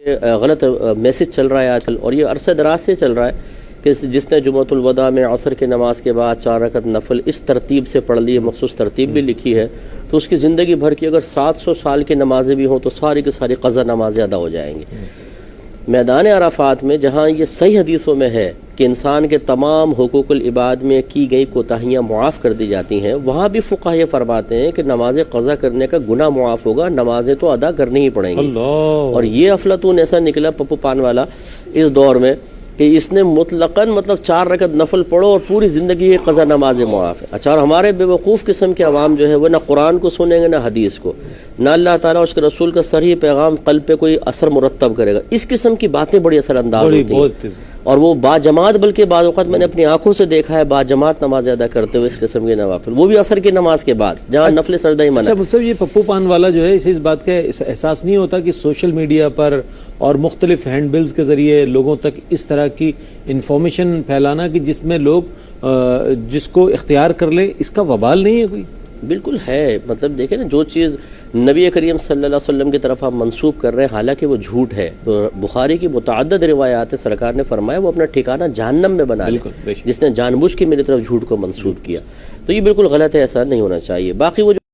غلط میسج چل رہا ہے آج کل، اور یہ عرصہ دراز سے چل رہا ہے کہ جس نے جمعۃ الوداع میں عصر کی نماز کے بعد 4 رکعت نفل اس ترتیب سے پڑھ لی ہے، مخصوص ترتیب بھی لکھی ہے، تو اس کی زندگی بھر کی اگر 700 سال کی نمازیں بھی ہوں تو ساری کی ساری قضا نمازیں ادا ہو جائیں گی۔ میدان عرفات میں جہاں یہ صحیح حدیثوں میں ہے کہ انسان کے تمام حقوق العباد میں کی گئی کوتاہیاں معاف کر دی جاتی ہیں، وہاں بھی فقہا یہ فرماتے ہیں کہ نمازیں قضا کرنے کا گناہ معاف ہوگا، نمازیں تو ادا کرنی ہی پڑیں گی۔ اور یہ افلاطون ایسا نکلا پپو پان والا اس دور میں کہ اس نے مطلقاً 4 رکعت نفل پڑھو اور پوری زندگی قضا نماز معاف ہے۔ اچھا، اور ہمارے بے وقوف قسم کے عوام جو ہے وہ نہ قرآن کو سنیں گے نہ حدیث کو، نہ اللہ تعالیٰ اور اس کے رسول کا صریح پیغام قلب پہ کوئی اثر مرتب کرے گا۔ اس قسم کی باتیں بڑی اثر انداز ہوتی ہیں، اور وہ باجماعت، بلکہ بعض اوقات میں نے اپنی آنکھوں سے دیکھا ہے باجماعت نماز ادا کرتے ہوئے اس قسم کے نوافل، وہ بھی عصر کی نماز کے بعد جہاں نفل سجدہ ہی منع۔ اچھا مصطفی، یہ پپو پان والا جو ہے اسے اس بات کا احساس نہیں ہوتا کہ سوشل میڈیا پر اور مختلف ہینڈ بلز کے ذریعے لوگوں تک اس طرح کی انفارمیشن پھیلانا کہ جس میں لوگ جس کو اختیار کر لے، اس کا وبال نہیں ہے کوئی؟ بالکل ہے، دیکھیں نا، جو چیز نبی کریم صلی اللہ علیہ وسلم کی طرف آپ منسوب کر رہے ہیں حالانکہ وہ جھوٹ ہے، تو بخاری کی متعدد روایات سرکار نے فرمایا وہ اپنا ٹھکانہ جہنم میں بنا لے جس نے جان بوجھ کے میری طرف جھوٹ کو منسوب کیا، تو یہ بالکل غلط ہے، ایسا نہیں ہونا چاہیے۔ باقی وہ